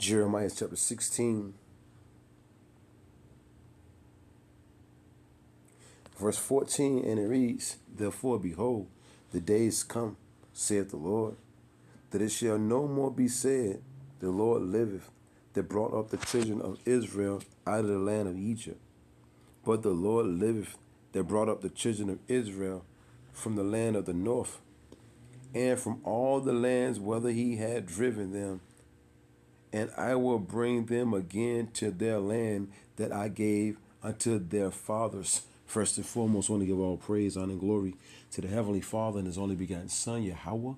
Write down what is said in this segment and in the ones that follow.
Jeremiah chapter 16, verse 14, and it reads, Therefore, behold, the days come, saith the Lord, that it shall no more be said, The Lord liveth, that brought up the children of Israel out of the land of Egypt. But the Lord liveth, that brought up the children of Israel from the land of the north, and from all the lands whither he had driven them. And I will bring them again to their land that I gave unto their fathers. First and foremost, I want to give all praise, honor, and glory to the Heavenly Father and His only begotten Son, Yahweh,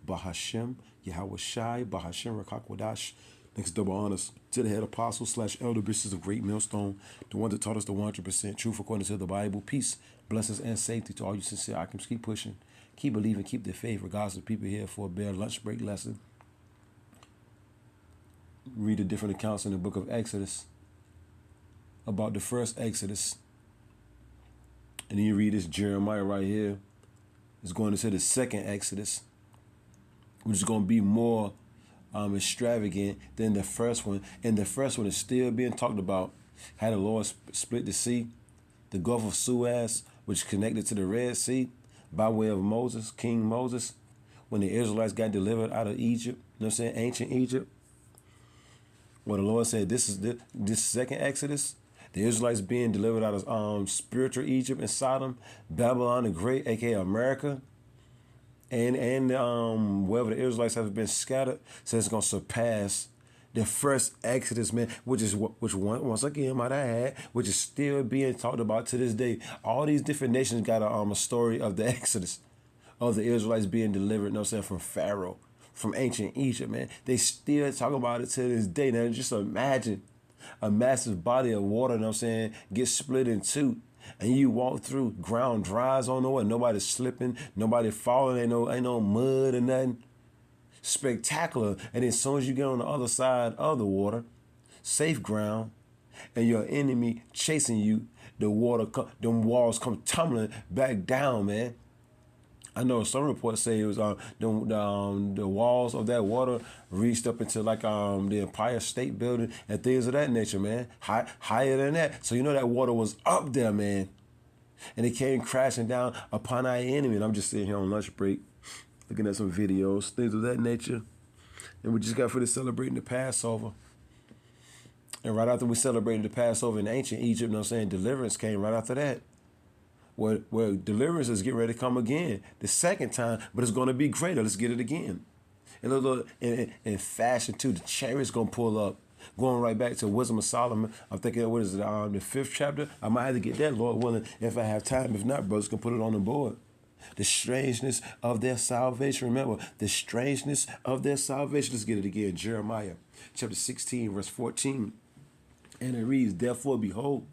Bahashem, Yahweh Shai, Bahashem Rakakwadash. Next double honors to the head apostle / elder bishops of Great Millstone, the one that taught us the 100% truth according to the Bible. Peace, blessings, and safety to all you sincere items. Keep pushing, keep believing, keep their faith, regardless of people here for a bare lunch break lesson. Read the different accounts in the book of Exodus about the first Exodus. And then you read this Jeremiah right here. It's going into the second Exodus, which is going to be more extravagant than the first one. And the first one is still being talked about. How the Lord split the sea, the Gulf of Suez, which connected to the Red Sea by way of Moses, King Moses, when the Israelites got delivered out of Egypt, you know what I'm saying, ancient Egypt. Well, the Lord said this is this second Exodus, the Israelites being delivered out of spiritual Egypt and Sodom, Babylon the Great, aka America, and wherever the Israelites have been scattered, so it's gonna surpass the first Exodus, man, which once again might I add, which is still being talked about to this day. All these different nations got a story of the Exodus, of the Israelites being delivered, you know what I'm saying, from Pharaoh, from ancient Egypt, man. They still talk about it to this day. Now, just imagine a massive body of water, you know what I'm saying, gets split in two, and you walk through, ground dries on nowhere, nobody's slipping, nobody falling, ain't no mud or nothing. Spectacular. And then as soon as you get on the other side of the water, safe ground, and your enemy chasing you, the them walls come tumbling back down, man. I know some reports say it was the walls of that water reached up into like the Empire State Building and things of that nature, man. Higher than that. So you know that water was up there, man. And it came crashing down upon our enemy. And I'm just sitting here on lunch break, looking at some videos, things of that nature. And we just got finished celebrating the Passover. And right after we celebrated the Passover in ancient Egypt, you know what I'm saying, deliverance came right after that. Where deliverance is getting ready to come again, the second time, but it's going to be greater. Let's get it again. And a little in fashion too. The chariot's going to pull up. Going right back to Wisdom of Solomon. I'm thinking, what is it, the 5th chapter? I might have to get that, Lord willing, if I have time. If not, brothers can put it on the board. The strangeness of their salvation. Remember, the strangeness of their salvation. Let's get it again. Jeremiah chapter 16, verse 14. And it reads, Therefore, behold,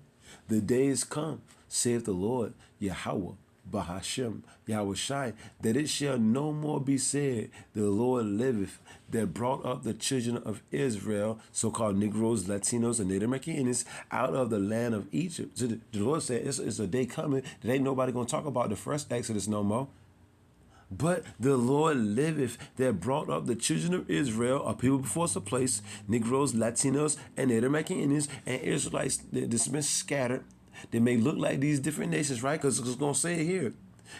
the days come, saith the Lord, Yahweh, Bahashem, Yahweh Shai, that it shall no more be said, The Lord liveth, that brought up the children of Israel, so-called Negroes, Latinos, and Native Americans, out of the land of Egypt. So the Lord said, it's a day coming that ain't nobody going to talk about the first Exodus no more. But the Lord liveth, that brought up the children of Israel, a people before us a place, Negroes, Latinos, and Native Americans, and Israelites that's been scattered. They may look like these different nations, right? Because it's going to say it here.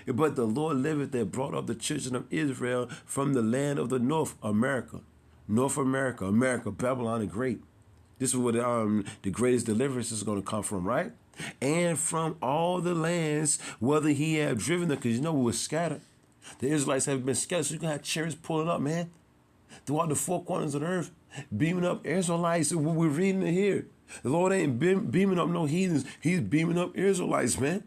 But the Lord liveth, that brought up the children of Israel from the land of the north, America, North America, Babylon the Great. This is where the greatest deliverance is going to come from, right? And from all the lands, whether he had driven them, because you know we were scattered. The Israelites have been scattered, so you can have chariots pulling up, man, throughout the four corners of the earth, beaming up Israelites. We're reading it here. The Lord ain't beaming up no heathens. He's beaming up Israelites, man.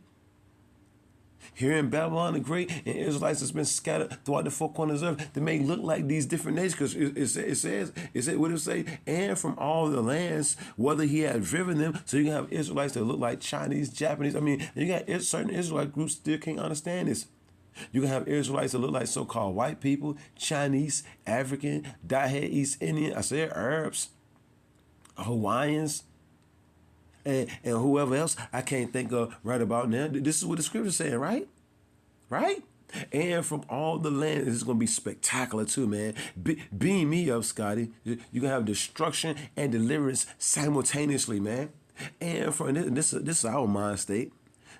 Here in Babylon the Great, and Israelites has been scattered throughout the four corners of earth. They may look like these different nations, because it says, what it say? And from all the lands, whether he had driven them. So you can have Israelites that look like Chinese, Japanese. I mean, you got certain Israelite groups still can't understand this. You can have Israelites that look like so-called white people, Chinese, African, dyed East Indian, I said Arabs, Hawaiians, and whoever else I can't think of right about now. This is what the scripture's saying, right? Right? And from all the land, this is going to be spectacular too, man. Beam me up, Scotty. You're going to have destruction and deliverance simultaneously, man. And from this is our mind state,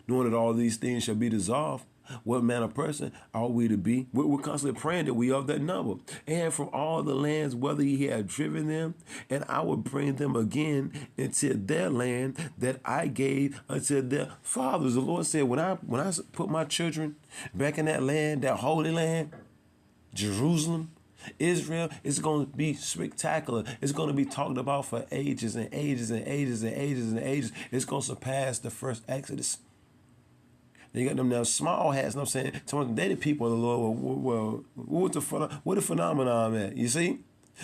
knowing that all these things shall be dissolved. What manner of person are we to be? We're constantly praying that we of that number. And from all the lands, whether he had driven them, and I will bring them again into their land that I gave unto their fathers. The Lord said, when I put my children back in that land, that holy land, Jerusalem, Israel, it's going to be spectacular. It's going to be talked about for ages and ages and ages and ages and ages. It's going to surpass the first Exodus. They got them now small hats, you know what I'm saying? Some they the people of the Lord. Well, what the phenomenon at? You see?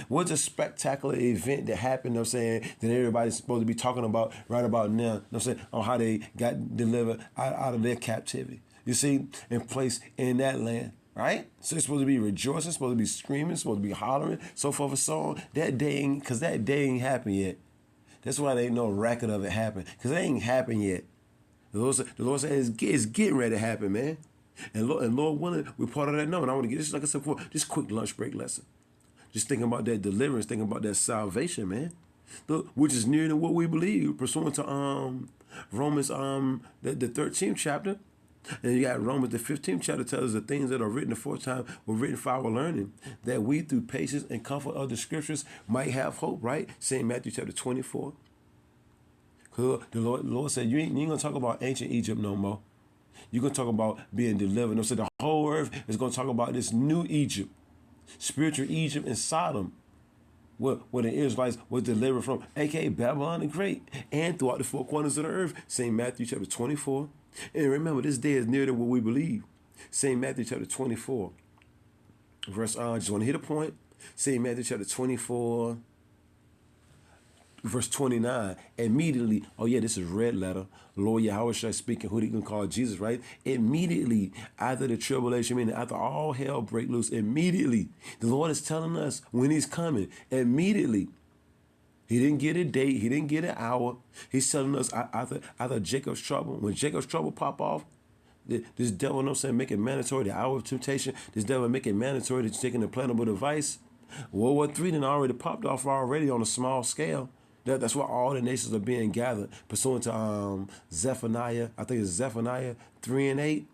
What's a spectacular event that happened, you know what I'm saying, that everybody's supposed to be talking about right about now, you know what I'm saying, on how they got delivered out of their captivity. You see? And placed in that land. Right? So it's supposed to be rejoicing, it's supposed to be screaming, it's supposed to be hollering, so forth and so on. That day ain't, because that day ain't happened yet. That's why there ain't no record of it happen, because it ain't happened yet. The Lord said it's getting ready to happen, man. And Lord willing, we're part of that number. And I want to get this, like I said before, just quick lunch break lesson. Just thinking about that deliverance, thinking about that salvation, man. Which is nearer than what we believe, pursuant to Romans the 13th chapter. And you got Romans the 15th chapter tells us the things that are written aforetime were written for our learning, that we through patience and comfort of the scriptures might have hope, right? St. Matthew chapter 24. Because the Lord said, you ain't going to talk about ancient Egypt no more. You're going to talk about being delivered. No, so the whole earth is going to talk about this new Egypt, spiritual Egypt and Sodom, where the Israelites were delivered from, a.k.a. Babylon the Great, and throughout the four corners of the earth. St. Matthew chapter 24. And remember, this day is nearer than what we believe. St. Matthew chapter 24. Verse, I just want to hit a point. St. Matthew chapter 24. Verse 29, immediately, oh yeah, this is red letter. Lord Yahweh speaking, who they can call Jesus, right? Immediately after the tribulation, meaning after all hell break loose, immediately, the Lord is telling us when he's coming, immediately. He didn't get a date, he didn't get an hour. He's telling us after Jacob's trouble, when Jacob's trouble pop off, this devil, you know what I'm saying, make it mandatory, the hour of temptation, this devil make it mandatory to take an implantable device. World War III done already popped off already on a small scale. That's why all the nations are being gathered, pursuant to Zephaniah. I think it's Zephaniah 3 and 8.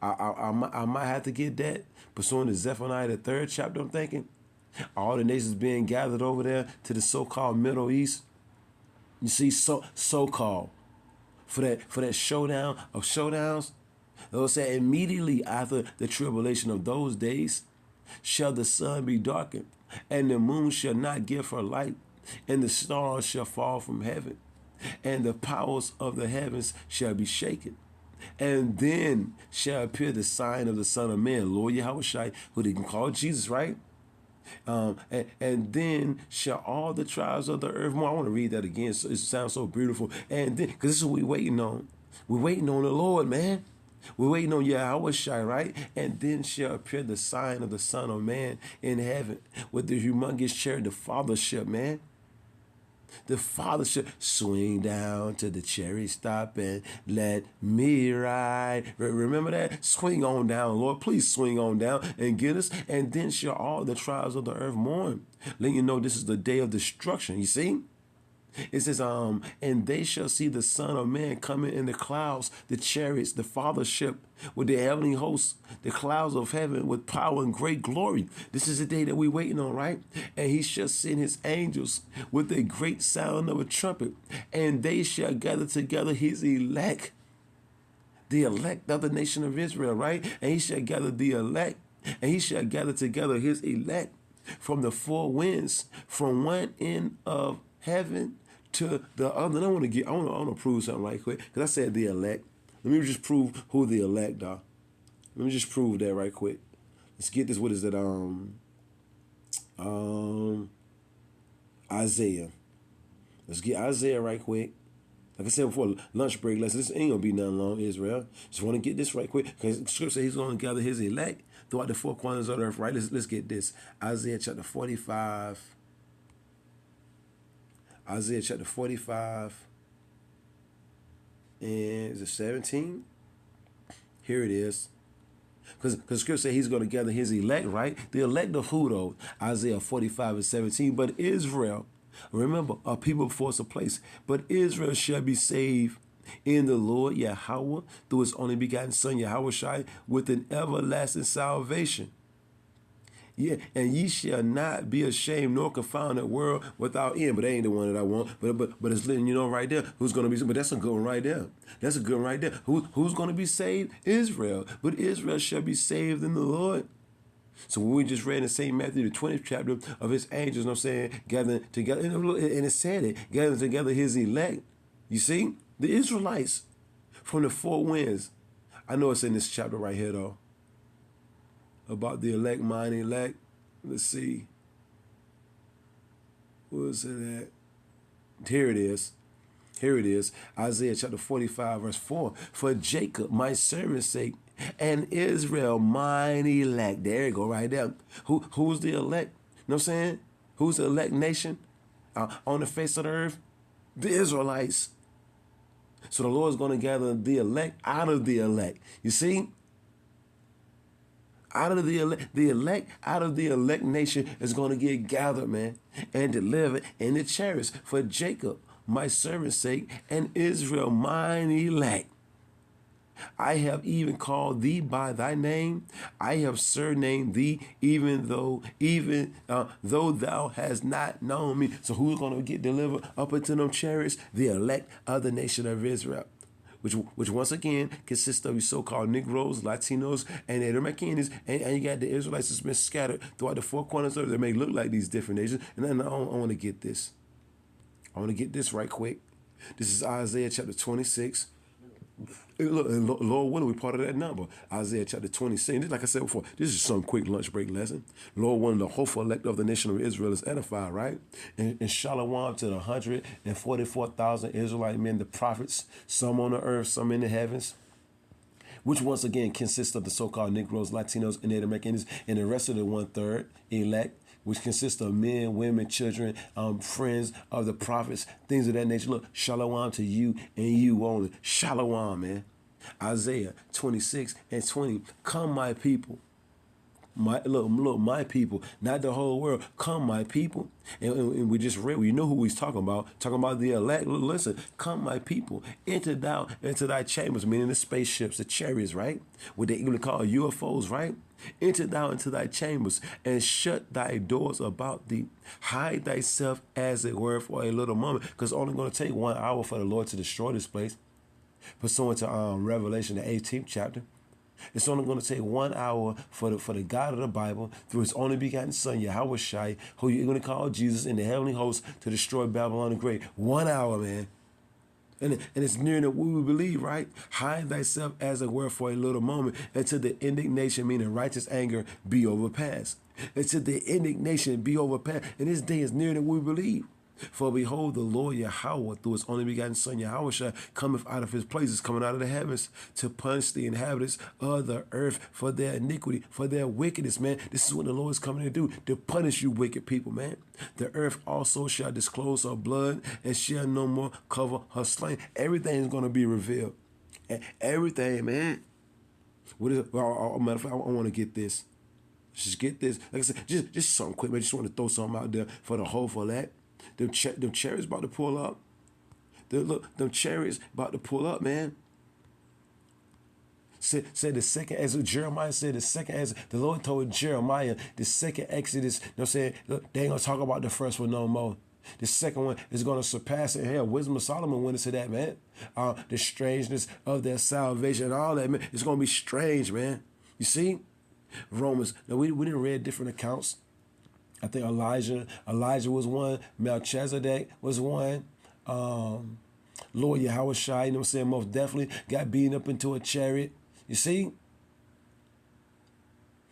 I might have to get that, pursuant to Zephaniah the 3rd chapter. I'm thinking all the nations being gathered over there to the so-called Middle East. You see, so-called for that showdown of showdowns. They'll say immediately after the tribulation of those days shall the sun be darkened, and the moon shall not give her light, and the stars shall fall from heaven, and the powers of the heavens shall be shaken. And then shall appear the sign of the Son of Man, Lord Yahweh, who they can call Jesus, right? And then shall all the tribes of the earth more. I want to read that again. So it sounds so beautiful. And then, because this is what we're waiting on. We're waiting on the Lord, man. We're waiting on Yahweh, right? And then shall appear the sign of the Son of Man in heaven with the humongous chariot, the fathership, man. The father should swing down to the chariot, stop and let me ride. Remember that? Swing on down, Lord. Please swing on down and get us. And then shall all the tribes of the earth mourn. Let you know this is the day of destruction. You see? It says, and they shall see the Son of Man coming in the clouds, the chariots, the fathership with the heavenly hosts, the clouds of heaven with power and great glory. This is the day that we're waiting on, right? And he shall send his angels with a great sound of a trumpet, and they shall gather together his elect, the elect of the nation of Israel, right? And he shall gather the elect, and he shall gather together his elect from the four winds, from one end of heaven to the other. And I want to prove something right quick, because I said the elect. Let me just prove who the elect are. Let me just prove that right quick. Let's get this. What is it? Isaiah. Let's get Isaiah right quick. Like I said before, lunch break lesson. This ain't gonna be nothing long, Israel. Just want to get this right quick, because Scripture says he's gonna gather his elect throughout the four corners of the earth. Right? Let's get this. Isaiah chapter 45. Isaiah chapter 45, and is it 17? Here it is. Because Scripture says he's going to gather his elect, right? The elect of who, though? Isaiah 45:17. But Israel, remember, a people before us a place. But Israel shall be saved in the Lord Yahweh through his only begotten Son, Yahweh Shai, with an everlasting salvation. Yeah, and ye shall not be ashamed nor confound that world without end. But that ain't the one that I want. But it's letting you know right there who's going to be. But that's a good one right there. That's a good one right there. Who's going to be saved? Israel. But Israel shall be saved in the Lord. So when we just read in St. Matthew, the 20th chapter of his angels, you know what I'm saying, gathering together, and it said it, gathering together his elect. You see? The Israelites from the four winds. I know it's in this chapter right here, though. About the elect, mine elect. Let's see. Where is it at? Here it is. Here it is. Isaiah chapter 45, verse 4. For Jacob, my servant's sake, and Israel, mine elect. There you go, right there. Who's the elect? You know what I'm saying? Who's the elect nation on the face of the earth? The Israelites. So the Lord's going to gather the elect out of the elect. You see? Out of the elect, out of the elect nation is going to get gathered, man, and delivered in the chariots for Jacob, my servant's sake, and Israel, mine elect. I have even called thee by thy name. I have surnamed thee, even though thou hast not known me. So who's going to get delivered up into them chariots? The elect of the nation of Israel. Which once again consists of your so-called Negroes, Latinos, and Native Americans, and you got the Israelites that's been scattered throughout the four corners of it. They may look like these different nations. And then I want to get this. I want to get this right quick. This is Isaiah chapter 26. Look, and Lord willing, we part of that number. Isaiah chapter 26. Like I said before, this is some quick lunch break lesson. Lord willing, the hopeful elect of the nation of Israel is edified, right? And shalom to the 144,000 Israelite men, the prophets, some on the earth, some in the heavens, which once again consists of the so-called Negroes, Latinos, and Native Americans, and the rest of the 1/3 elect, which consists of men, women, children, friends of the prophets, things of that nature. Look, shalom to you and you only. Shalom, man. Isaiah 26:20. Come, my people. My people, not the whole world. Come, my people. And we just read, we know who he's talking about the elect. Listen, come, my people, enter thou into thy chambers, meaning the spaceships, the chariots, right? What they even call UFOs, right? Enter thou into thy chambers and shut thy doors about thee. Hide thyself as it were for a little moment, because it's only going to take 1 hour for the Lord to destroy this place. Pursuant to Revelation, the 18th chapter. It's only going to take 1 hour for the God of the Bible, through his only begotten Son, Yahweh Shai, who you're going to call Jesus, in the heavenly host to destroy Babylon the Great. 1 hour, man. And it's near that we believe, right? Hide thyself as it were for a little moment until the indignation, meaning righteous anger, be overpassed. Until the indignation be overpassed. And this day is near that we believe. For behold, the Lord Yahweh, through his only begotten Son, Yahweh Shai, cometh out of his places, coming out of the heavens, to punish the inhabitants of the earth for their iniquity, for their wickedness, man. This is what the Lord is coming to do, to punish you wicked people, man. The earth also shall disclose her blood, and shall no more cover her slain. Everything is going to be revealed. Everything, man. What is it? Matter of fact, I want to get this. Just get this. Like I said, just something quick, man. Just want to throw something out there for the whole for that. Them chariots about to pull up. Them chariots about to pull up, man. Said the second exodus, Jeremiah said the second exodus. The Lord told Jeremiah the second exodus, you know what I'm saying? Look, they ain't going to talk about the first one no more. The second one is going to surpass it. Hell, Wisdom of Solomon went into that, man. The strangeness of their salvation and all that, man. It's going to be strange, man. You see? Romans. Now, we didn't read different accounts. I think Elijah was one. Melchizedek was one. Lord Yahweh Shai, you know what I'm saying, most definitely got beaten up into a chariot. You see?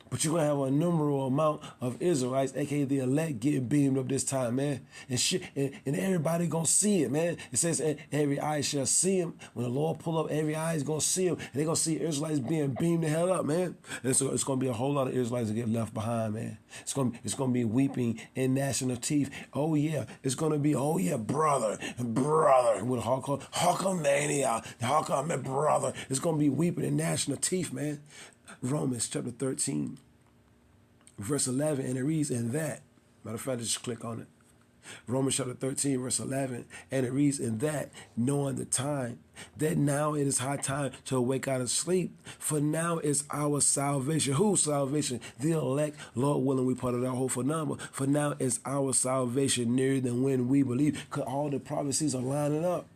But you're going to have a numerable amount of Israelites, a.k.a. the elect, getting beamed up this time, man. And shit, and everybody going to see it, man. It says every eye shall see him. When the Lord pull up, every eye is going to see him. And they're going to see Israelites being beamed the hell up, man. And so it's going to be a whole lot of Israelites that get left behind, man. It's going to be weeping and gnashing of teeth. Oh, yeah. It's going to be, oh, yeah, brother. With Hulkamania. Hulkamania, brother. It's going to be weeping and gnashing of teeth, man. Romans chapter 13, verse 11, and it reads, "In that," matter of fact, just click on it. Romans chapter 13, verse 11, and it reads, "In that, knowing the time, that now it is high time to awake out of sleep, for now is our salvation." Whose salvation? The elect. Lord willing, we part of that hopeful number. For now is our salvation nearer than when we believe. Because all the prophecies are lining up.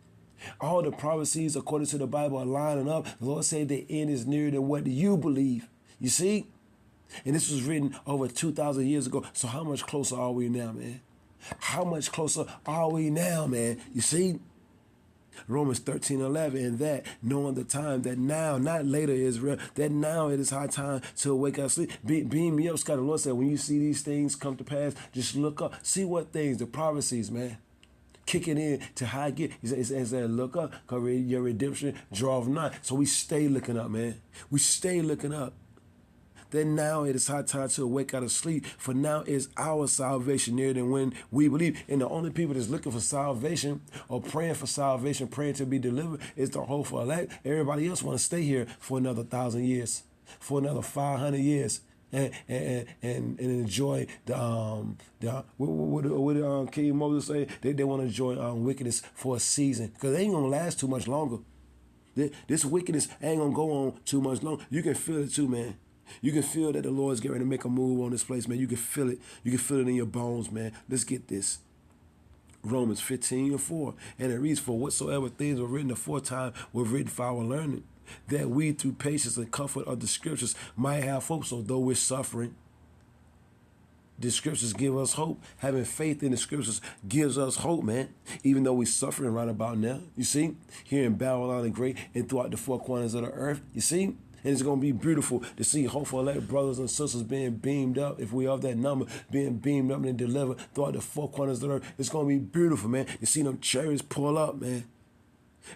All the prophecies, according to the Bible, are lining up. The Lord said the end is nearer than what you believe. You see? And this was written over 2,000 years ago. So how much closer are we now, man? How much closer are we now, man? You see? Romans 13:11, and that, knowing the time, that now, not later, Israel, that now it is high time to awake out of sleep. Beam me up, Scott. The Lord said, when you see these things come to pass, just look up. See what things, the prophecies, man. Kicking in to how I get. He said, look up, because your redemption draweth nigh. So we stay looking up, man. We stay looking up. Then now it is high time to awake out of sleep, for now is our salvation nearer than when we believe. And the only people that's looking for salvation or praying for salvation, praying to be delivered, is the hopeful elect. Everybody else want to stay here for another 1,000 years, for another 500 years. And enjoy what King Moses say? They want to enjoy wickedness for a season, because they ain't gonna last too much longer. This wickedness ain't gonna go on too much longer. You can feel it too, man. You can feel that the Lord's getting ready to make a move on this place, man. You can feel it. You can feel it in your bones, man. Let's get this. Romans 15:4. And it reads, "For whatsoever things were written aforetime were written for our learning, that we through patience and comfort of the scriptures might have hope." So though we're suffering, the scriptures give us hope. Having faith in the scriptures gives us hope, man. Even though we're suffering right about now. You see? Here in Babylon the Great and throughout the four corners of the earth. You see? And it's going to be beautiful to see hopeful elect brothers and sisters being beamed up, if we have that number, being beamed up and delivered throughout the four corners of the earth. It's going to be beautiful, man. You see them chariots pull up, man.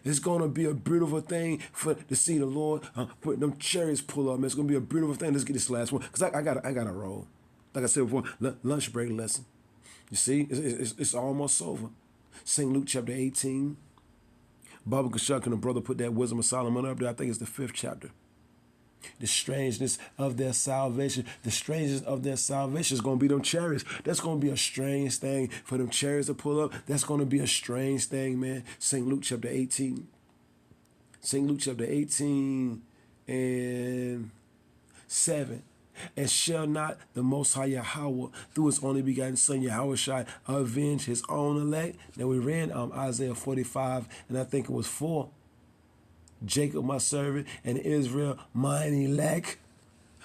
It's going to be a beautiful thing to see the Lord put them chariots pull up, man. It's going to be a beautiful thing. Let's get this last one, because I got to roll. Like I said before, lunch break lesson. You see, it's almost over. St. Luke chapter 18. Baba Kashuk and the brother put that Wisdom of Solomon up there. I think it's the 5th chapter. The strangeness of their salvation. The strangeness of their salvation is going to be them chariots. That's going to be a strange thing for them chariots to pull up. That's going to be a strange thing, man. St. Luke chapter 18. St. Luke chapter 18 and 7. "And shall not the Most High Yahweh, through his only begotten Son Yahushua, avenge his own elect?" Now we read Isaiah 45, and I think it was 4. "Jacob my servant, and Israel mine elect."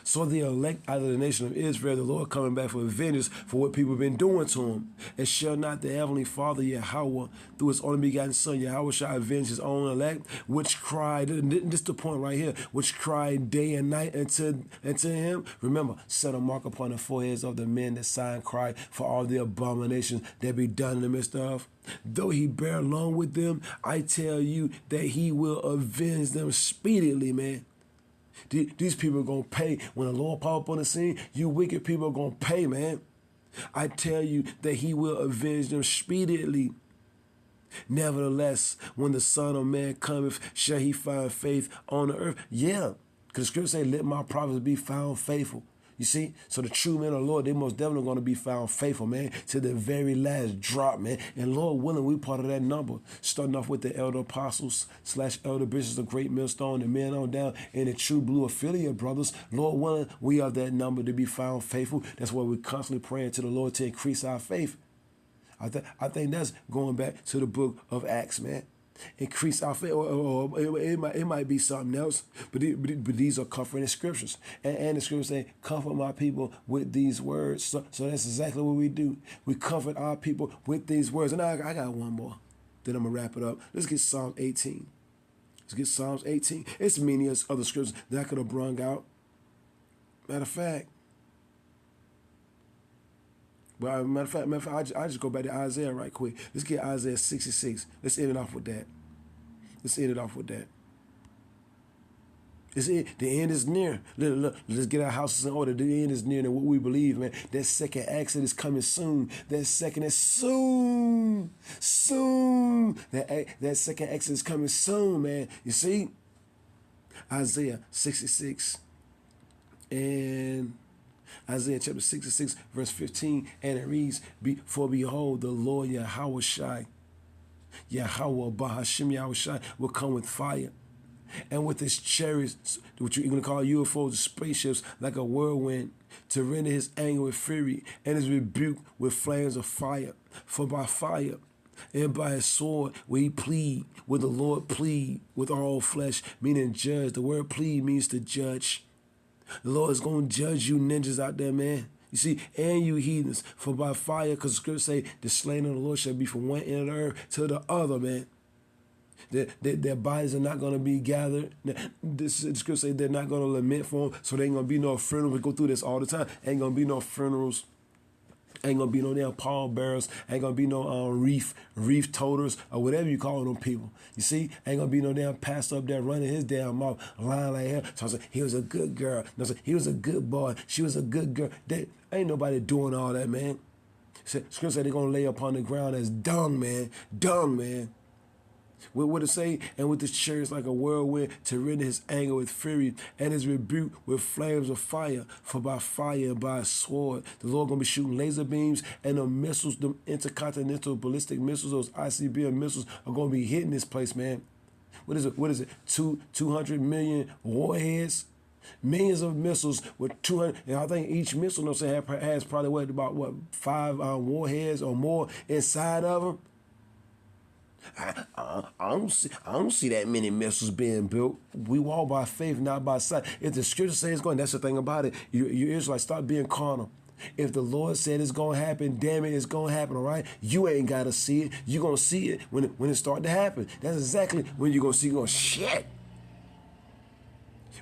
So the elect out of the nation of Israel, the Lord coming back for vengeance for what people have been doing to him. "And shall not the Heavenly Father Yahweh, through his only begotten Son Yahweh, shall avenge his own elect, which cried," and this is the point right here, "which cried day and night unto him." Remember, set a mark upon the foreheads of the men that sigh and cry for all the abominations that be done in the midst of. "Though he bear along with them, I tell you that he will avenge them speedily," man. These people are going to pay. When the Lord pop up on the scene, you wicked people are going to pay, man. "I tell you that he will avenge them speedily. Nevertheless, when the Son of Man cometh, shall he find faith on the earth?" Yeah, because the scripture say, "Let my prophets be found faithful." You see? So the true men of the Lord, they most definitely going to be found faithful, man, to the very last drop, man. And Lord willing, we part of that number. Starting off with the elder apostles / elder bishops of Great Millstone, and men on down, and the true blue affiliate brothers. Lord willing, we are that number to be found faithful. That's why we're constantly praying to the Lord to increase our faith. I think that's going back to the book of Acts, man. Increase our faith, or it might be something else, but these are comforting scriptures, and the scriptures say, "Comfort my people with these words." So that's exactly what we do. We comfort our people with these words. And I got one more, then I'm gonna wrap it up. Let's get Psalm 18. Let's get Psalms 18. It's many other scriptures that I could have brung out. Matter of fact, I just go back to Isaiah right quick. Let's get Isaiah 66. Let's end it off with that. The end is near. Let's get our houses in order. The end is near than what we believe, man. That second exodus is coming soon. That second is soon. That second exodus is coming soon, man. You see? Isaiah 66. And Isaiah chapter 66, verse 15, and it reads, For behold, the Lord Yahweh Shai, Yahweh Bahashim Yahweh Shai, will come with fire, and with his chariots, which you're going to call UFOs, spaceships, like a whirlwind, to render his anger with fury, and his rebuke with flames of fire. For by fire and by his sword will he plead, will the Lord plead with all flesh, meaning judge. The word plead means to judge. The Lord is going to judge you ninjas out there, man. You see, and you heathens, for by fire, because the scripture say, the slain of the Lord shall be from one end of the earth to the other, man. Their bodies are not going to be gathered. The scripture say they're not going to lament for them, so there ain't going to be no funerals. We go through this all the time. Ain't going to be no funerals. Ain't going to be no damn pallbearers. Ain't going to be no reef toters, or whatever you call them people. You see? Ain't going to be no damn pastor up there running his damn mouth, lying like hell. So I said, he was a good girl. No, I said, he was a good boy. She was a good girl. Ain't nobody doing all that, man. Scripture said they're going to lay upon the ground as dung, man. Dung, man. What it say? And with his chariots like a whirlwind, to render his anger with fury, and his rebuke with flames of fire. For by fire and by a sword, the Lord gonna be shooting laser beams, and the missiles, the intercontinental ballistic missiles, those ICBM missiles, are gonna be hitting this place, man. What is it? 200 million warheads? Millions of missiles with 200, and I think each missile, has probably about 5 warheads or more inside of them. I don't see that many missiles being built. We walk by faith, not by sight. If the scripture says it's going, that's the thing about it. You Israelites, stop being carnal. If the Lord said it's going to happen, damn it, it's going to happen, all right? You ain't got to see it. You're going to see it when it start to happen. That's exactly when you're going to see, you're going, shit.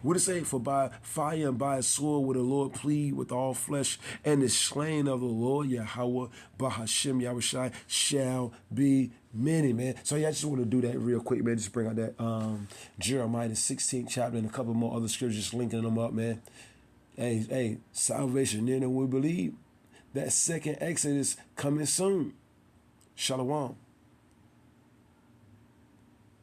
What it say? For by fire and by a sword will the Lord plead with all flesh, and the slain of the Lord Yahweh Bahashim Yahweh Shai shall be many, man. So yeah, I just want to do that real quick, man. Just bring out that Jeremiah the 16th chapter and a couple more other scriptures, just linking them up, man. Hey, salvation near, and we believe that second Exodus coming soon. Shalom.